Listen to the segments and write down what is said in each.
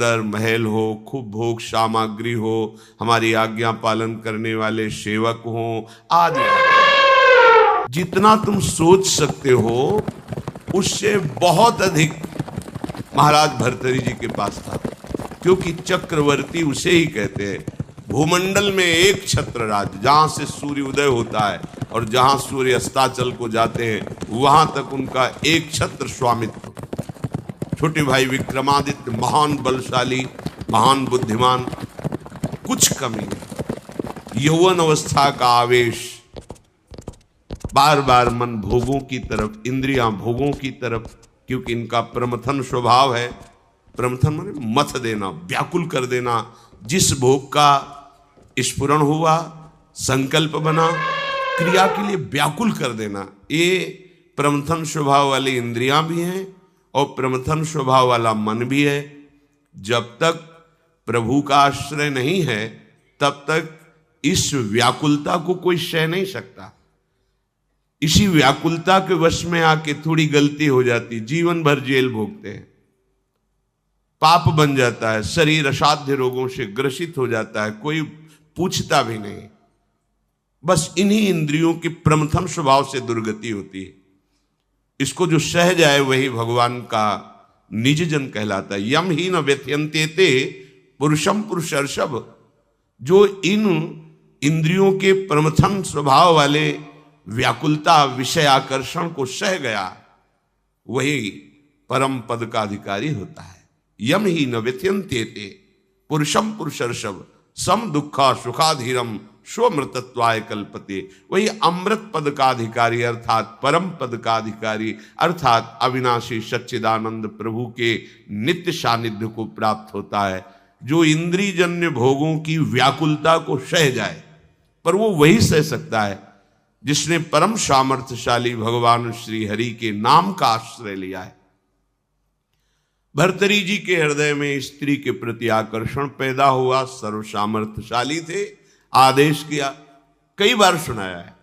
सुंदर महल हो, खूब भोग सामग्री हो, हमारी आज्ञा पालन करने वाले सेवक हो, आदि जितना तुम सोच सकते हो उससे बहुत अधिक महाराज भर्तृहरि जी के पास था। क्योंकि चक्रवर्ती उसे ही कहते हैं। भूमंडल में एक छत्र राज, जहां से सूर्य उदय होता है और जहां सूर्य अस्ताचल को जाते हैं वहां तक उनका एक छत्र स्वामित्व। छोटे भाई विक्रमादित्य महान बलशाली, महान बुद्धिमान, कुछ कमी नहीं। यौवन अवस्था का आवेश, बार बार मन भोगों की तरफ, इंद्रियां भोगों की तरफ, क्योंकि इनका प्रमथन स्वभाव है। प्रमथन माने मथ देना, व्याकुल कर देना। जिस भोग का स्फुरण हुआ, संकल्प बना, क्रिया के लिए व्याकुल कर देना, ये प्रमथन स्वभाव वाली इंद्रियां भी हैं और प्रमथन स्वभाव वाला मन भी है। जब तक प्रभु का आश्रय नहीं है तब तक इस व्याकुलता को कोई सह नहीं सकता। इसी व्याकुलता के वश में आके थोड़ी गलती हो जाती, जीवन भर जेल भोगते हैं, पाप बन जाता है, शरीर असाध्य रोगों से ग्रसित हो जाता है, कोई पूछता भी नहीं। बस इन्हीं इंद्रियों के प्रमथन स्वभाव से दुर्गति होती है। इसको जो सह जाए वही भगवान का निज जन कहलाता है। यम ही न व्यथयन्ते ते पुरुषम पुरुषर्षभ। जो इन इंद्रियों के प्रमथन स्वभाव वाले व्याकुलता, विषय आकर्षण को सह गया, वही परम पद का अधिकारी होता है। यम ही न व्यथयन्ते ते पुरुषम पुरुषर्षभ सम दुखा सुखाधीरम स्वमृतत्वाय कल्पते। वही अमृत पद का अधिकारी अर्थात परम पद का अधिकारी अर्थात अविनाशी सच्चिदानंद प्रभु के नित्य सानिध्य को प्राप्त होता है। जो इंद्रियजन्य भोगों की व्याकुलता को सह जाए, पर वो वही सह सकता है जिसने परम सामर्थ्यशाली भगवान श्री हरि के नाम का आश्रय लिया है। भर्तृहरि जी के हृदय में स्त्री के प्रति आकर्षण पैदा हुआ। सर्व सामर्थ्यशाली थे, आदेश किया, कई बार सुनाया है,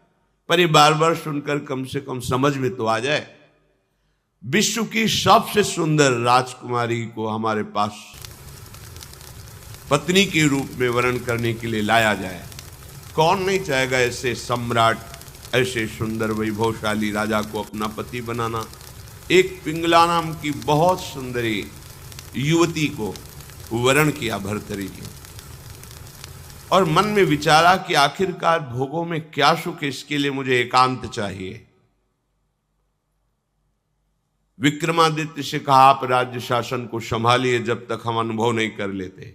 पर ये बार बार सुनकर कम से कम समझ में तो आ जाए। विश्व की सबसे सुंदर राजकुमारी को हमारे पास पत्नी के रूप में वर्ण करने के लिए लाया जाए। कौन नहीं चाहेगा ऐसे सम्राट, ऐसे सुंदर वैभवशाली राजा को अपना पति बनाना। एक पिंगला नाम की बहुत सुंदरी युवती को वर्ण किया भर्तृहरि जी, और मन में विचारा कि आखिरकार भोगों में क्या सुख है, इसके लिए मुझे एकांत चाहिए। विक्रमादित्य से कहा, आप राज्य शासन को संभालिए जब तक हम अनुभव नहीं कर लेते।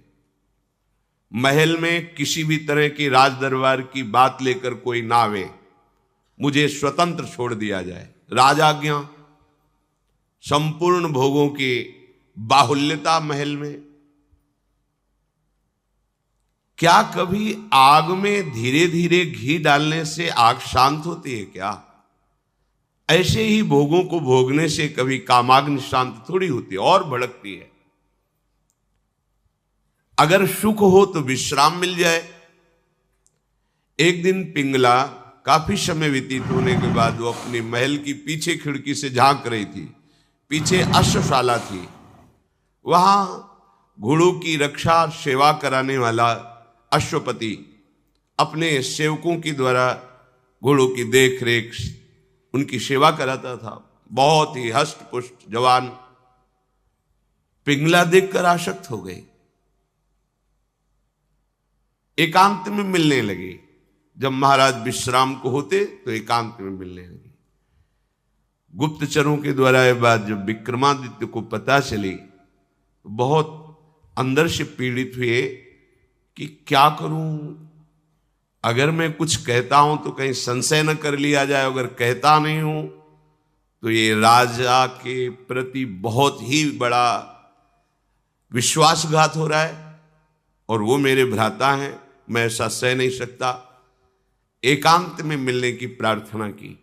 महल में किसी भी तरह की राज दरबार की बात लेकर कोई ना आवे, मुझे स्वतंत्र छोड़ दिया जाए। राजाज्ञा, संपूर्ण भोगों की बाहुल्यता महल में। क्या कभी आग में धीरे धीरे घी डालने से आग शांत होती है क्या? ऐसे ही भोगों को भोगने से कभी कामाग्नि शांत थोड़ी होती है, और भड़कती है। अगर सुख हो तो विश्राम मिल जाए। एक दिन पिंगला काफी समय व्यतीत होने के बाद वो अपने महल की पीछे खिड़की से झांक रही थी। पीछे अश्वशाला थी, वहां घोड़ों की रक्षा सेवा कराने वाला अश्वपति अपने सेवकों के द्वारा घोड़ों की देख रेख, उनकी सेवा कराता था। बहुत ही हष्ट पुष्ट जवान। पिंगला देखकर आसक्त हो गई, एकांत में मिलने लगी। जब महाराज विश्राम को होते तो एकांत में मिलने लगी। गुप्तचरों के द्वारा यह बात जब विक्रमादित्य को पता चली तो बहुत अंदर से पीड़ित हुए कि क्या करूं, अगर मैं कुछ कहता हूं तो कहीं संशय न कर लिया जाए, अगर कहता नहीं हूं तो ये राजा के प्रति बहुत ही बड़ा विश्वासघात हो रहा है, और वो मेरे भ्राता हैं, मैं ऐसा सह नहीं सकता। एकांत में मिलने की प्रार्थना की।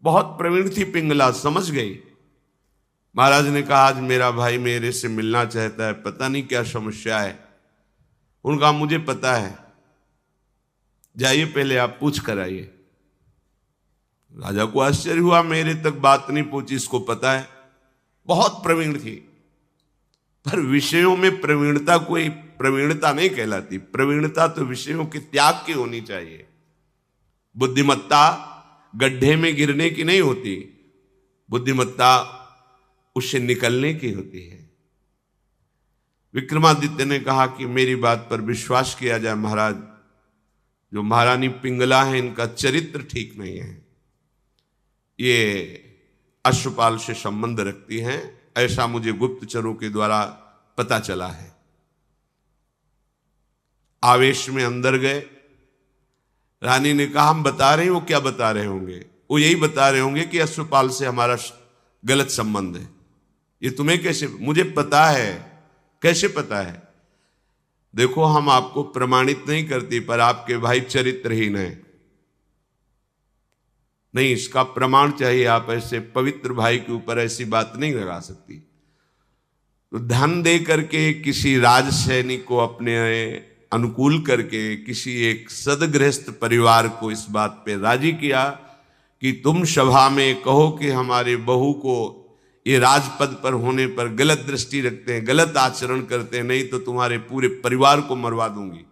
बहुत प्रवीण थी पिंगला, समझ गई। महाराज ने कहा, आज मेरा भाई मेरे से मिलना चाहता है, पता नहीं क्या समस्या है। उनका मुझे पता है, जाइए पहले आप पूछ कर आइए। राजा को आश्चर्य हुआ, मेरे तक बात नहीं पहुंची, इसको पता है। बहुत प्रवीण थी। पर विषयों में प्रवीणता कोई प्रवीणता नहीं कहलाती। प्रवीणता तो विषयों के त्याग की होनी चाहिए। बुद्धिमत्ता गड्ढे में गिरने की नहीं होती, बुद्धिमत्ता उससे निकलने की होती है। विक्रमादित्य ने कहा कि मेरी बात पर विश्वास किया जाए महाराज, जो महारानी पिंगला है इनका चरित्र ठीक नहीं है, ये अश्वपाल से संबंध रखती हैं, ऐसा मुझे गुप्तचरों के द्वारा पता चला है। आवेश में अंदर गए। रानी ने कहा हम बता रहे हैं। वो क्या बता रहे होंगे? वो यही बता रहे होंगे कि अश्वपाल से हमारा गलत संबंध है। ये तुम्हें कैसे? मुझे पता है। कैसे पता है? देखो हम आपको प्रमाणित नहीं करती, पर आपके भाई चरित्रहीन है, नहीं इसका प्रमाण चाहिए। आप ऐसे पवित्र भाई के ऊपर ऐसी बात नहीं लगा सकती। तो धन दे करके किसी राज सैनिक को अपने अनुकूल करके किसी एक सदगृहस्थ परिवार को इस बात पे राजी किया कि तुम सभा में कहो कि हमारे बहू को ये राजपद पर होने पर गलत दृष्टि रखते हैं, गलत आचरण करते हैं, नहीं तो तुम्हारे पूरे परिवार को मरवा दूंगी।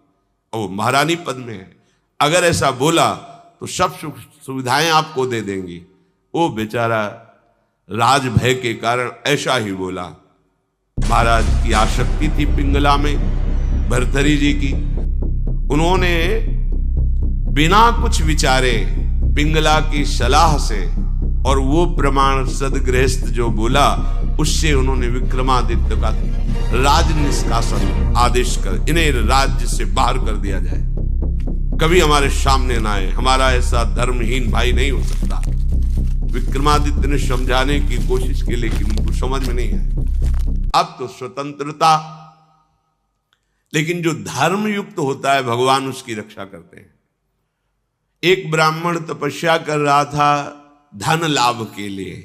और वो महारानी पद में है, अगर ऐसा बोला तो सब सुख सुविधाएं आपको दे देंगी। वो बेचारा राज भय के कारण ऐसा ही बोला। महाराज की आसक्ति थी पिंगला में, भर्तरी जी की। उन्होंने बिना कुछ विचारे पिंगला की सलाह से और वो प्रमाण सदगृहस्थ जो बोला उससे उन्होंने विक्रमादित्य का राज निष्कासन आदेश कर इन्हें राज्य से बाहर कर दिया जाए, कभी हमारे सामने ना आए, हमारा ऐसा धर्महीन भाई नहीं हो सकता। विक्रमादित्य ने समझाने की कोशिश की लेकिन उनको समझ में नहीं आया। अब तो स्वतंत्रता, लेकिन जो धर्म युक्त होता है भगवान उसकी रक्षा करते हैं। एक ब्राह्मण तपस्या कर रहा था धन लाभ के लिए।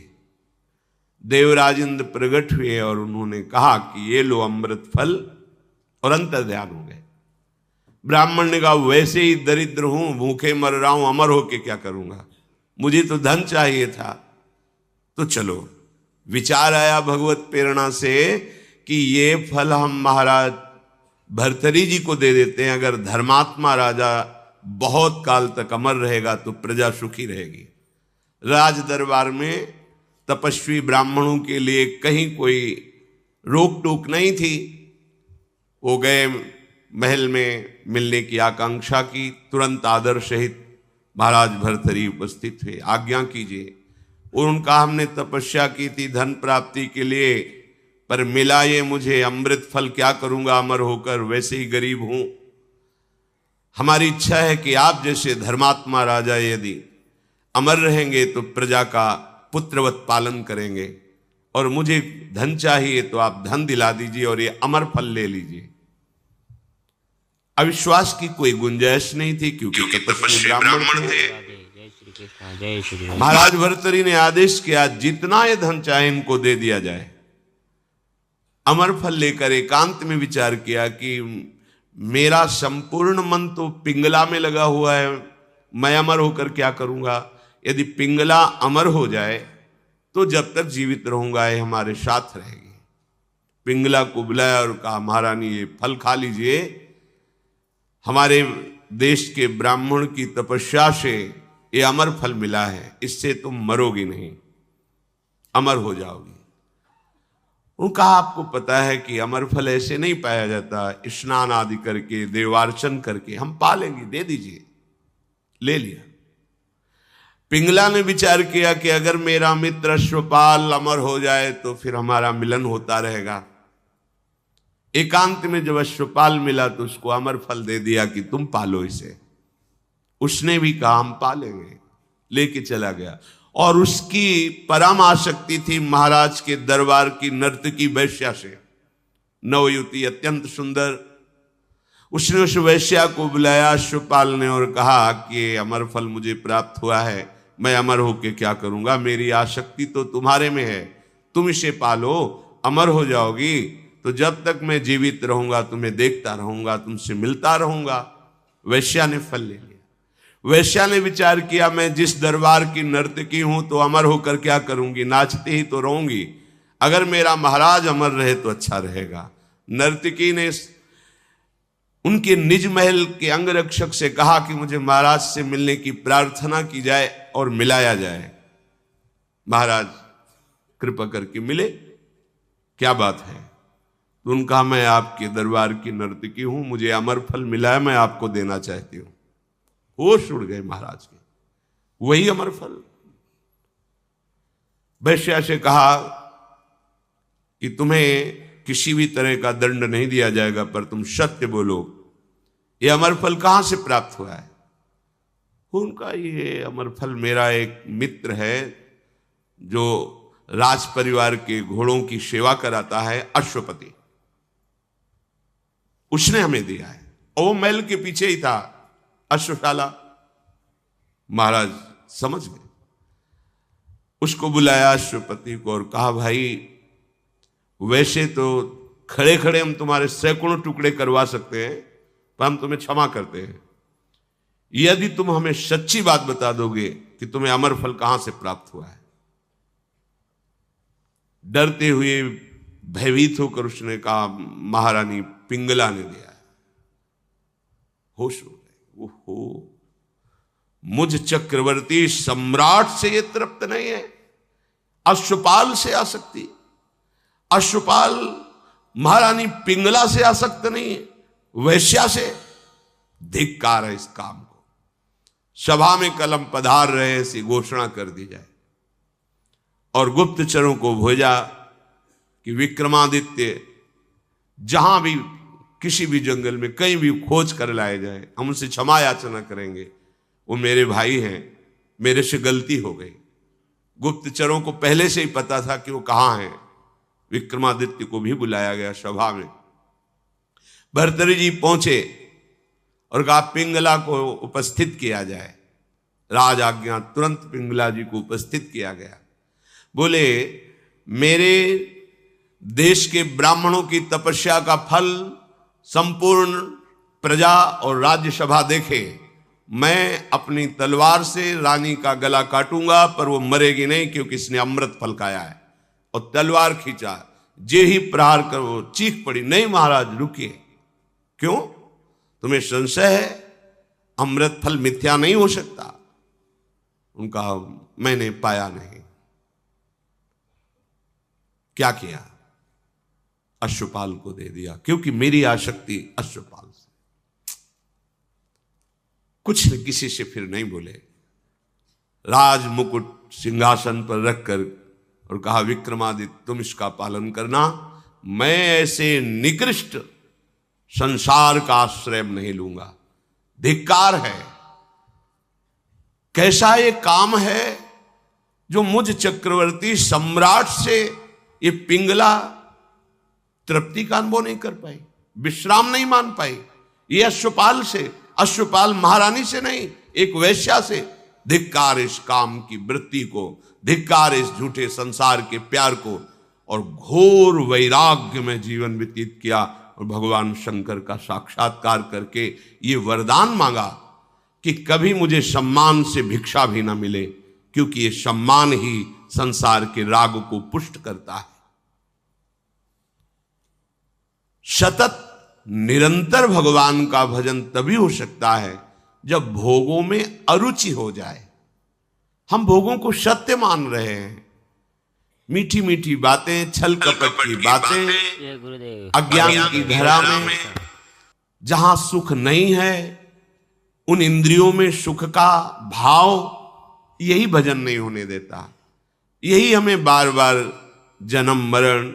देवराज इंद्र प्रकट हुए और उन्होंने कहा कि ये लो अमृत फल, और अंतर ध्यान हो गए। ब्राह्मण ने कहा वैसे ही दरिद्र हूं, भूखे मर रहा हूं, अमर होके क्या करूंगा, मुझे तो धन चाहिए था। तो चलो विचार आया भगवत प्रेरणा से कि ये फल हम महाराज भर्तरी जी को दे देते हैं। अगर धर्मात्मा राजा बहुत काल तक अमर रहेगा तो प्रजा सुखी रहेगी। राज दरबार में तपस्वी ब्राह्मणों के लिए कहीं कोई रोक टोक नहीं थी। वो गए महल में, मिलने की आकांक्षा की, तुरंत आदर सहित महाराज भर्तरी उपस्थित हुए। आज्ञा कीजिए। और उनका हमने तपस्या की थी धन प्राप्ति के लिए, पर मिला ये मुझे अमृत फल, क्या करूंगा अमर होकर, वैसे ही गरीब हूं। हमारी इच्छा है कि आप जैसे धर्मात्मा राजा यदि अमर रहेंगे तो प्रजा का पुत्रवत पालन करेंगे, और मुझे धन चाहिए तो आप धन दिला दीजिए और ये अमर फल ले लीजिए। अविश्वास की कोई गुंजाइश नहीं थी क्योंकि तपस्वी ब्राह्मण थे। महाराज भर्तरी ने आदेश किया जितना ये धन चाहे इनको दे दिया जाए। अमर फल लेकर एकांत में विचार किया कि मेरा संपूर्ण मन तो पिंगला में लगा हुआ है, मैं अमर होकर क्या करूंगा। यदि पिंगला अमर हो जाए तो जब तक जीवित रहूंगा ये हमारे साथ रहेगी। पिंगला को बुलाया और कहा महारानी ये फल खा लीजिए, हमारे देश के ब्राह्मण की तपस्या से ये अमर फल मिला है, इससे तुम मरोगी नहीं, अमर हो जाओगी। उनका आपको पता है कि अमर फल ऐसे नहीं पाया जाता, स्नान आदि करके देवार्चन करके हम पा लेंगे, दे दीजिए। ले लिया। पिंगला ने विचार किया कि अगर मेरा मित्र अश्वपाल अमर हो जाए तो फिर हमारा मिलन होता रहेगा। एकांत में जब अश्वपाल मिला तो उसको अमर फल दे दिया कि तुम पालो इसे। उसने भी कहा हम पालेंगे, लेके चला गया। और उसकी परम आसक्ति थी महाराज के दरबार की नर्तकी वैश्या से। नवयुवती अत्यंत सुंदर। उसने उस वैश्या को बुलाया अश्वपाल ने और कहा कि अमर फल मुझे प्राप्त हुआ है, मैं अमर होके क्या करूंगा, मेरी आसक्ति तो तुम्हारे में है, तुम इसे पालो, अमर हो जाओगी। तो जब तक मैं जीवित रहूंगा तुम्हें देखता रहूंगा, तुमसे मिलता रहूंगा। वैश्या ने फल ले लिया। वैश्या ने विचार किया मैं जिस दरबार की नर्तकी हूं तो अमर होकर क्या करूंगी, नाचते ही तो रहूंगी। अगर मेरा महाराज अमर रहे तो अच्छा रहेगा। नर्तकी ने उनके निज महल के अंगरक्षक से कहा कि मुझे महाराज से मिलने की प्रार्थना की जाए और मिलाया जाए। महाराज कृपा करके मिले, क्या बात है? तो उन्होंने कहा, मैं आपके दरबार की नर्तकी हूं, मुझे अमर फल मिला है, मैं आपको देना चाहती हूं। होश उड़ गए महाराज के। वही अमर फल। वैश्या से कहा कि तुम्हें किसी भी तरह का दंड नहीं दिया जाएगा, पर तुम सत्य बोलो, ये अमर फल कहां से प्राप्त हुआ है? उनका ये अमर फल मेरा एक मित्र है जो राज परिवार के घोड़ों की सेवा कराता है, अश्वपति, उसने हमें दिया है। और वो महल के पीछे ही था अश्वशाला। महाराज समझ गए। उसको बुलाया अश्वपति को और कहा, भाई वैसे तो खड़े खड़े हम तुम्हारे सैकड़ों टुकड़े करवा सकते हैं, पर हम तुम्हें क्षमा करते हैं यदि तुम हमें सच्ची बात बता दोगे कि तुम्हें अमर फल कहां से प्राप्त हुआ है। डरते हुए भयभीत होकर उसने कहा, महारानी पिंगला ने दिया है। होश हो गए। ओहो, मुझ चक्रवर्ती सम्राट से ये तृप्त नहीं है, अश्वपाल से आसक्ति, अश्वपाल महारानी पिंगला से आसक्त नहीं है, वैश्या से। धिक्कार है इस काम को। सभा में कलम पधार रहे ऐसी घोषणा कर दी जाए और गुप्तचरों को भेजा कि विक्रमादित्य जहां भी किसी भी जंगल में कहीं भी खोज कर लाए जाए, हम उनसे क्षमा याचना करेंगे। वो मेरे भाई हैं, मेरे से गलती हो गई। गुप्तचरों को पहले से ही पता था कि वो कहां हैं। विक्रमादित्य को भी बुलाया गया सभा में। भर्तृहरि जी पहुंचे और कहा, पिंगला को उपस्थित किया जाए। राज आज्ञा, तुरंत पिंगला जी को उपस्थित किया गया। बोले, मेरे देश के ब्राह्मणों की तपस्या का फल संपूर्ण प्रजा और राज्यसभा देखे। मैं अपनी तलवार से रानी का गला काटूंगा, पर वो मरेगी नहीं, क्योंकि इसने अमृत फल खाया है। और तलवार खींचा, जे ही प्रहार कर वो चीख पड़ी, नहीं महाराज रुकिए। क्यों? तुम्हें संशय है? अमृत फल मिथ्या नहीं हो सकता। उनका मैंने पाया नहीं। क्या किया? अश्वपाल को दे दिया, क्योंकि मेरी आसक्ति अश्वपाल से। कुछ किसी से फिर नहीं बोले। राज मुकुट सिंहासन पर रखकर और कहा, विक्रमादित्य तुम इसका पालन करना, मैं ऐसे निकृष्ट संसार का आश्रय नहीं लूंगा। धिक्कार है। कैसा ये काम है जो मुझ चक्रवर्ती सम्राट से ये पिंगला तृप्ति का अनुभव नहीं कर पाई, विश्राम नहीं मान पाई। ये अश्वपाल से, अश्वपाल महारानी से नहीं, एक वैश्या से। धिक्कार इस काम की वृत्ति को, धिक्कार इस झूठे संसार के प्यार को। और घोर वैराग्य में जीवन व्यतीत किया और भगवान शंकर का साक्षात्कार करके ये वरदान मांगा कि कभी मुझे सम्मान से भिक्षा भी ना मिले, क्योंकि ये सम्मान ही संसार के राग को पुष्ट करता है। सतत निरंतर भगवान का भजन तभी हो सकता है जब भोगों में अरुचि हो जाए। हम भोगों को सत्य मान रहे हैं। मीठी मीठी बातें, छल कपट की बातें, अज्ञान की धरा में जहां सुख नहीं है, उन इंद्रियों में सुख का भाव, यही भजन नहीं होने देता। यही हमें बार बार जन्म मरण